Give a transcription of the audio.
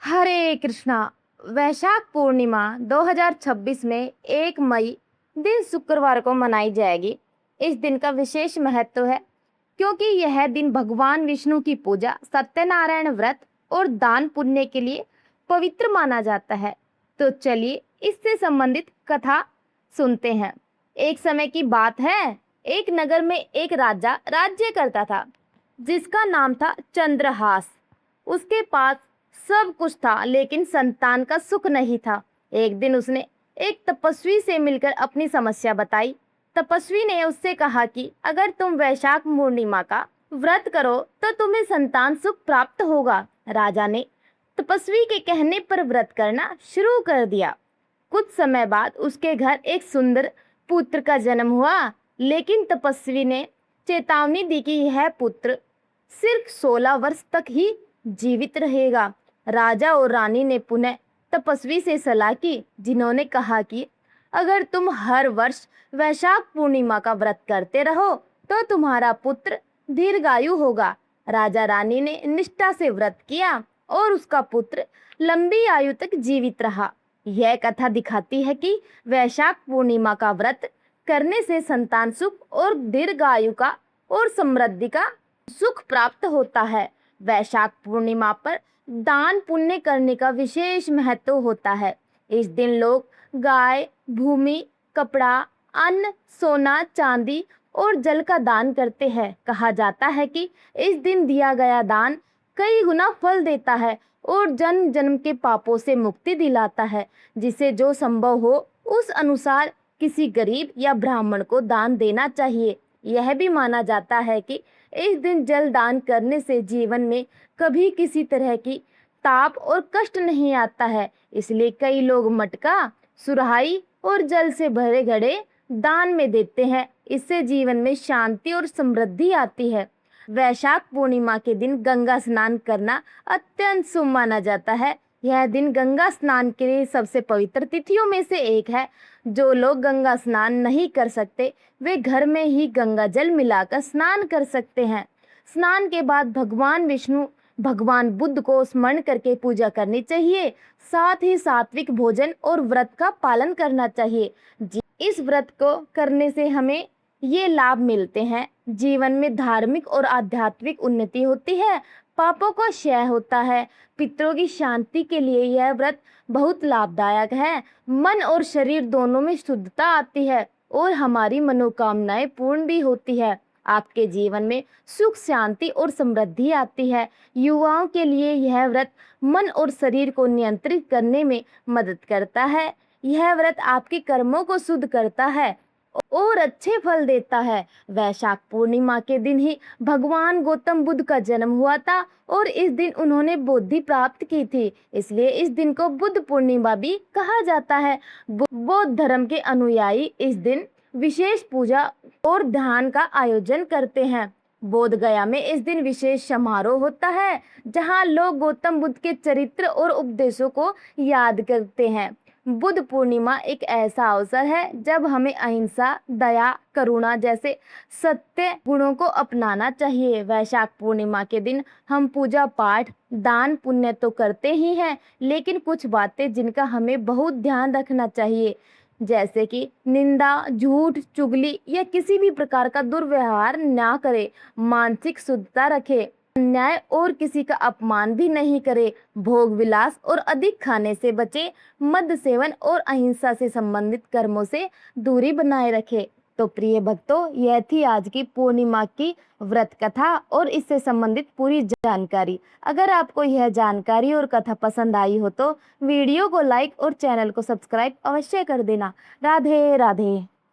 हरे कृष्णा। वैशाख पूर्णिमा 2026 में 1 मई दिन शुक्रवार को मनाई जाएगी। इस दिन का विशेष महत्व है क्योंकि यह दिन भगवान विष्णु की पूजा, सत्यनारायण व्रत और दान पुण्य के लिए पवित्र माना जाता है। तो चलिए इससे संबंधित कथा सुनते हैं। एक समय की बात है, एक नगर में एक राजा राज्य करता था जिसका नाम था चंद्रहास। उसके पास सब कुछ था लेकिन संतान का सुख नहीं था। एक दिन उसने एक तपस्वी से मिलकर अपनी समस्या बताई। तपस्वी ने उससे कहा कि अगर तुम वैशाख पूर्णिमा का व्रत करो तो तुम्हें संतान सुख प्राप्त होगा। राजा ने तपस्वी के कहने पर व्रत करना शुरू कर दिया। कुछ समय बाद उसके घर एक सुंदर पुत्र का जन्म हुआ, लेकिन तपस्वी ने चेतावनी दी कि यह पुत्र सिर्फ 16 वर्ष तक ही जीवित रहेगा। राजा और रानी ने पुनः तपस्वी से सलाह की, जिन्होंने कहा कि अगर तुम हर वर्ष वैशाख पूर्णिमा का व्रत करते रहो तो तुम्हारा पुत्र दीर्घायु होगा। राजा रानी ने निष्ठा से व्रत किया और उसका पुत्र लंबी आयु तक जीवित रहा। यह कथा दिखाती है कि वैशाख पूर्णिमा का व्रत करने से संतान सुख और दीर्घायु का और समृद्धि का सुख प्राप्त होता है। वैशाख पूर्णिमा पर दान पुण्य करने का विशेष महत्व होता है। इस दिन लोग गाय, भूमि, कपड़ा, अन्न, सोना, चांदी और जल का दान करते हैं। कहा जाता है कि इस दिन दिया गया दान कई गुना फल देता है और जन्म जन्म के पापों से मुक्ति दिलाता है। जिसे जो संभव हो उस अनुसार किसी गरीब या ब्राह्मण को दान देना चाहिए। यह भी माना जाता है कि इस दिन जल दान करने से जीवन में कभी किसी तरह की ताप और कष्ट नहीं आता है। इसलिए कई लोग मटका, सुराही और जल से भरे घड़े दान में देते हैं। इससे जीवन में शांति और समृद्धि आती है। वैशाख पूर्णिमा के दिन गंगा स्नान करना अत्यंत शुभ माना जाता है। यह दिन गंगा स्नान के लिए सबसे पवित्र तिथियों में से एक है। जो लोग गंगा स्नान नहीं कर सकते वे घर में ही गंगा जल मिलाकर स्नान कर सकते हैं। स्नान के बाद भगवान विष्णु, भगवान बुद्ध को स्मरण करके पूजा करनी चाहिए। साथ ही सात्विक भोजन और व्रत का पालन करना चाहिए। इस व्रत को करने से हमें ये लाभ मिलते हैं। जीवन में धार्मिक और आध्यात्मिक उन्नति होती है, पापों का क्षय होता है। पितरों की शांति के लिए यह व्रत बहुत लाभदायक है। मन और शरीर दोनों में शुद्धता आती है और हमारी मनोकामनाएं पूर्ण भी होती है। आपके जीवन में सुख, शांति और समृद्धि आती है। युवाओं के लिए यह व्रत मन और शरीर को नियंत्रित करने में मदद करता है। यह व्रत आपके कर्मों को शुद्ध करता है और अच्छे फल देता है। वैशाख पूर्णिमा के दिन ही भगवान गौतम बुद्ध का जन्म हुआ था और इस दिन उन्होंने बुद्धि प्राप्त की थी। इसलिए इस दिन को बुद्ध पूर्णिमा भी कहा जाता है। बौद्ध धर्म के अनुयायी इस दिन विशेष पूजा और ध्यान का आयोजन करते हैं। बोध गया में इस दिन विशेष समारोह होता है जहां लोग गौतम बुद्ध के चरित्र और उपदेशों को याद करते हैं। बुद्ध पूर्णिमा एक ऐसा अवसर है जब हमें अहिंसा, दया, करुणा जैसे सत्य गुणों को अपनाना चाहिए। वैशाख पूर्णिमा के दिन हम पूजा पाठ, दान पुण्य तो करते ही हैं, लेकिन कुछ बातें जिनका हमें बहुत ध्यान रखना चाहिए, जैसे कि निंदा, झूठ, चुगली या किसी भी प्रकार का दुर्व्यवहार ना करे। मानसिक शुद्धता रखे, अन्याय और किसी का अपमान भी नहीं करे। भोग विलास और अधिक खाने से बचे। मद्य सेवन और अहिंसा से संबंधित कर्मों से दूरी बनाए रखे। तो प्रिय भक्तों, यह थी आज की पूर्णिमा की व्रत कथा और इससे संबंधित पूरी जानकारी। अगर आपको यह जानकारी और कथा पसंद आई हो तो वीडियो को लाइक और चैनल को सब्सक्राइब अवश्य कर देना। राधे राधे।